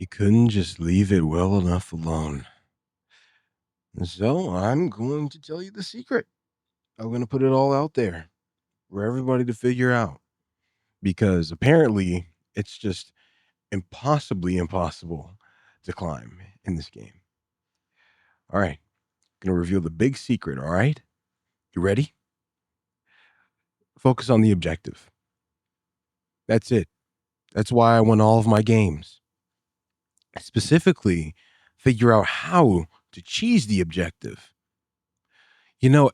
You couldn't just leave it well enough alone. So I'm going to tell you the secret. I'm going to put it all out there for everybody to figure out because apparently it's just impossibly impossible to climb in this game. All right. Going to reveal the big secret. All right. You ready? Focus on the objective. That's it. That's why I won all of my games. Specifically, figure out how to cheese the objective.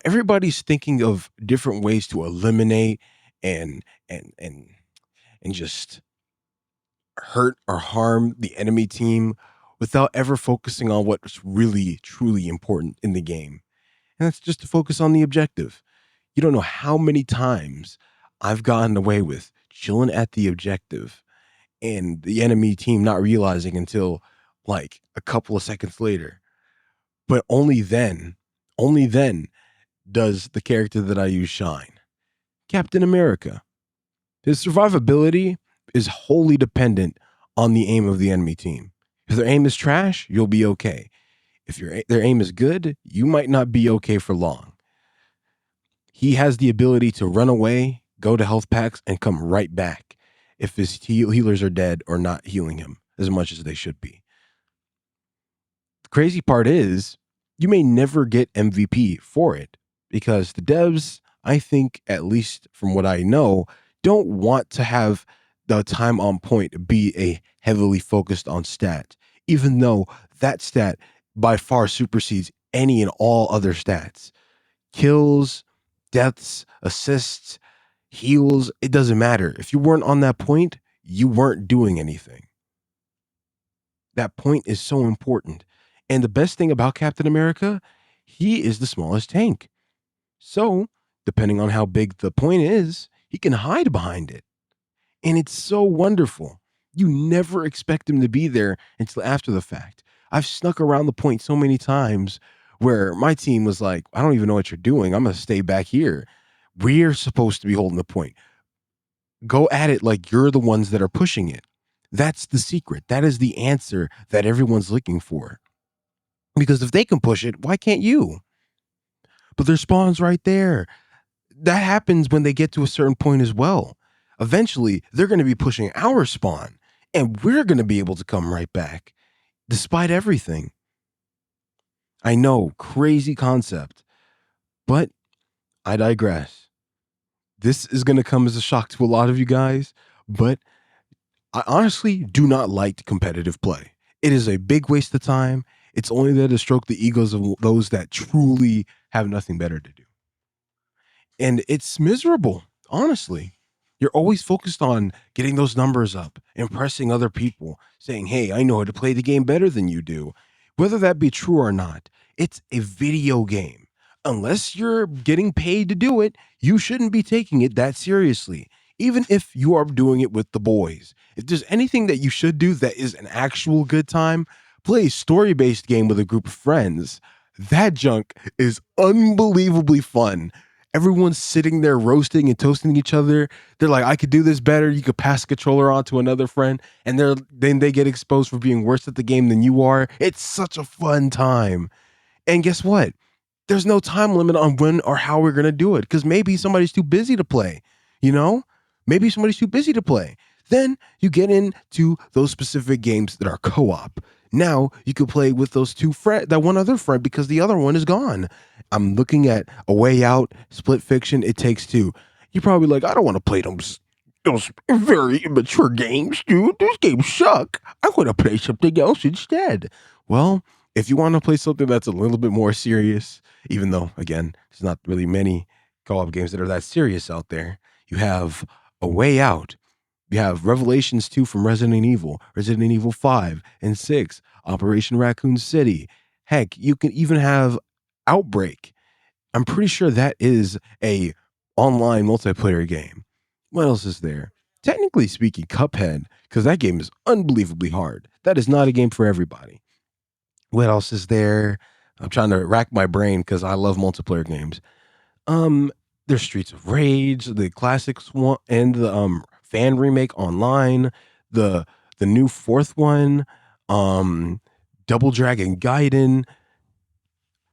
Everybody's thinking of different ways to eliminate and and and and just hurt or harm the enemy team without ever focusing on what's really truly important in the game. And that's just to focus on the objective. You don't know how many times I've gotten away with chilling at the objective and the enemy team not realizing until like a couple of seconds later. But only then does the character that I use shine. Captain America. His survivability is wholly dependent on the aim of the enemy team. If their aim is trash, you'll be okay. If their aim is good, you might not be okay for long. He has the ability to run away, go to health packs, and come right back if his healers are dead or not healing him as much as they should be. The crazy part is you may never get MVP for it because the devs, I think, at least from what I know, don't want to have the time on point be a heavily focused on stat, even though that stat by far supersedes any and all other stats. Kills, deaths, assists, heals, it doesn't matter. If you weren't on that point, you weren't doing anything. That point is so important. And the best thing about Captain America, he is the smallest tank. So, depending on how big the point is, he can hide behind it. And it's so wonderful. You never expect him to be there until after the fact. I've snuck around the point so many times where my team was like, I don't even know what you're doing. I'm going to stay back here. We're supposed to be holding the point. Go at it like you're the ones that are pushing it. That's the secret. That is the answer that everyone's looking for. Because if they can push it, why can't you? But their spawn's right there. That happens when they get to a certain point as well. Eventually, they're going to be pushing our spawn, and we're going to be able to come right back, despite everything. I know, crazy concept, but I digress. This is going to come as a shock to a lot of you guys, but I honestly do not like competitive play. It is a big waste of time. It's only there to stroke the egos of those that truly have nothing better to do. And it's miserable, honestly. You're always focused on getting those numbers up, impressing other people, saying, hey, I know how to play the game better than you do. Whether that be true or not, it's a video game. Unless you're getting paid to do it, you shouldn't be taking it that seriously, even if you are doing it with the boys. If there's anything that you should do that is an actual good time, play a story based game with a group of friends. That junk is unbelievably fun. Everyone's sitting there roasting and toasting each other. They're like, I could do this better. You could pass the controller on to another friend, and then they get exposed for being worse at the game than you are. It's such a fun time. And guess what? There's no time limit on when or how we're gonna do it because maybe somebody's too busy to play. You know, maybe somebody's too busy to play. Then you get into those specific games that are co-op. Now you could play with those that one other friend because the other one is gone. I'm looking at A Way Out, Split Fiction, It Takes Two. You're probably like, I don't want to play those very immature games, dude. Those games suck. I want to play something else instead. Well, if you want to play something that's a little bit more serious, even though, again, there's not really many co-op games that are that serious out there, you have A Way Out. You have Revelations 2 from Resident Evil, Resident Evil 5 and 6, Operation Raccoon City. Heck, you can even have Outbreak. I'm pretty sure that is a online multiplayer game. What else is there? Technically speaking, Cuphead, because that game is unbelievably hard. That is not a game for everybody. What else is there? I'm trying to rack my brain because I love multiplayer games. There's Streets of Rage, the classics one, and the fan remake online, the new fourth one. um, Double Dragon Gaiden,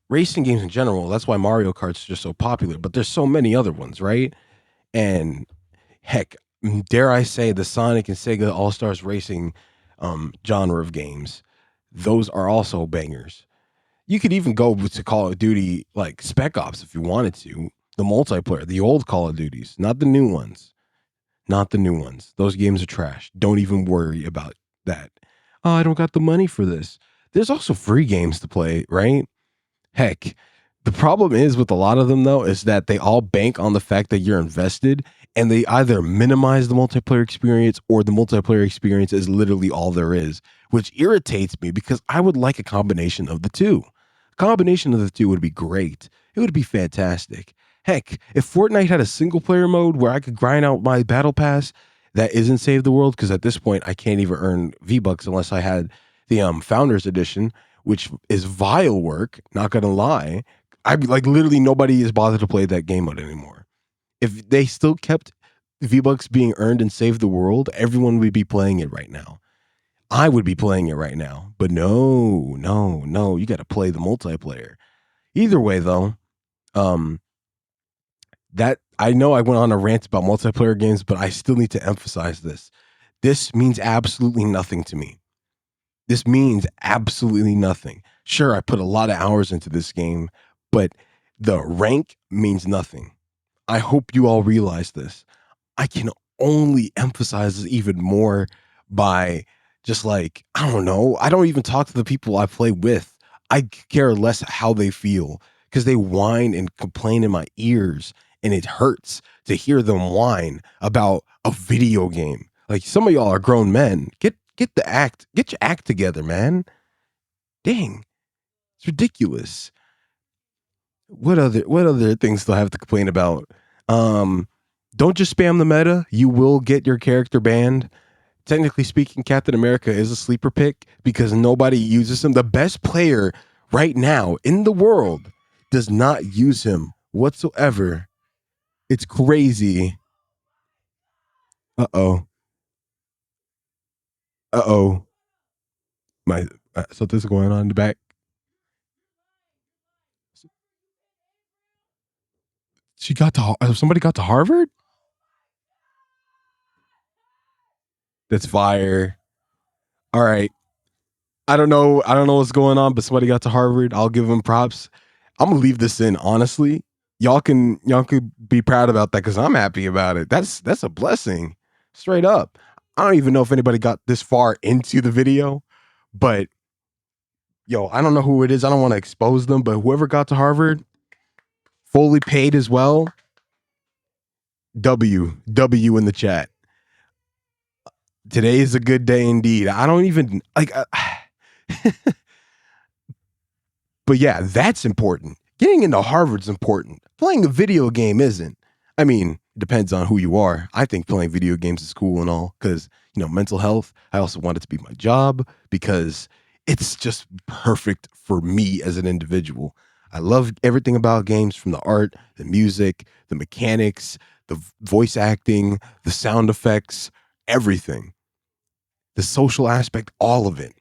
racing games in general. That's why Mario Kart's just so popular. But there's so many other ones, right? And heck, dare I say, the Sonic and Sega All Stars Racing genre of games, those are also bangers. You could even go to Call of Duty like Spec Ops if you wanted to. The multiplayer, the old Call of Duties, not the new ones. Not the new ones. Those games are trash. Don't even worry about that. Oh, I don't got the money for this. There's also free games to play, right? Heck, the problem is with a lot of them though is that they all bank on the fact that you're invested, and they either minimize the multiplayer experience or the multiplayer experience is literally all there is, which irritates me because I would like a combination of the two. A combination of the two would be great. It would be fantastic. Heck, if Fortnite had a single player mode where I could grind out my battle pass that isn't Save the World, because at this point I can't even earn V-Bucks unless I had the Founders Edition, which is vile work, not gonna lie. I like literally nobody is bothered to play that game mode anymore. If they still kept V-Bucks being earned and Save the World, everyone would be playing it right now. I would be playing it right now. But no, no, no, you gotta play the multiplayer. Either way though, um, that I know I went on a rant about multiplayer games, but I still need to emphasize this. This means absolutely nothing to me. This means absolutely nothing. Sure, I put a lot of hours into this game, but the rank means nothing. I hope you all realize this. I can only emphasize this even more by just like, I don't know. I don't even talk to the people I play with. I care less how they feel because they whine and complain in my ears, and it hurts to hear them whine about a video game. Like some of y'all are grown men. Get your act together, man. Dang, it's ridiculous. What other things do I have to complain about? Um, don't just spam the meta. You will get your character banned. Technically speaking, Captain America is a sleeper pick because nobody uses him. The best player right now in the world does not use him whatsoever. It's crazy. Uh-oh. Uh-oh. My something's going on in the back. Somebody got to Harvard? That's fire. All right. I don't know what's going on, but somebody got to Harvard. I'll give them props. I'm gonna leave this in, honestly. Y'all could be proud about that because I'm happy about it. That's a blessing. Straight up. I don't even know if anybody got this far into the video, but yo, I don't know who it is. I don't want to expose them, but whoever got to Harvard, fully paid as well. W in the chat. Today is a good day indeed. I don't even like but yeah, that's important. Getting into Harvard's important. Playing a video game isn't. I mean, it depends on who you are. I think playing video games is cool and all because, mental health. I also want it to be my job because it's just perfect for me as an individual. I love everything about games, from the art, the music, the mechanics, the voice acting, the sound effects, everything. The social aspect, all of it.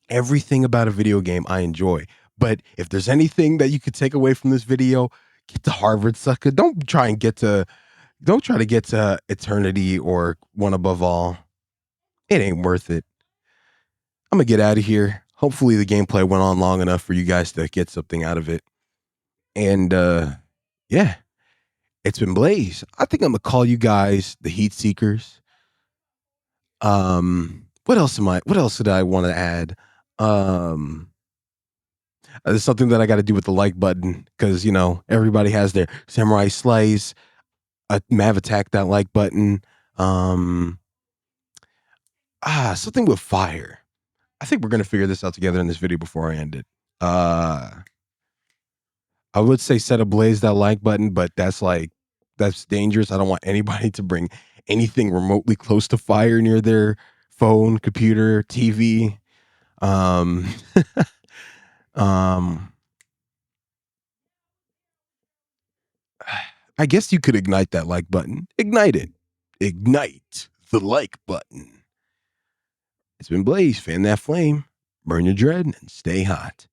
Everything about a video game I enjoy. But if there's anything that you could take away from this video, get to Harvard, sucker. Don't try to get to eternity or one above all. It ain't worth it. I'm gonna get out of here. Hopefully the gameplay went on long enough for you guys to get something out of it. And yeah, it's been Blaze. I think I'm gonna call you guys the Heat Seekers. What else did I want to add? There's something that I got to do with the like button because everybody has their samurai slice. Mav attack that like button. Um, Something with fire. I think we're gonna figure this out together in this video before I end it. I would say set ablaze that like button, but that's dangerous. I don't want anybody to bring anything remotely close to fire near their phone, computer, TV. Um, um, I guess you could ignite that like button. Ignite it. Ignite the like button. It's been Blaze. Fan that flame, burn your dread, and stay hot.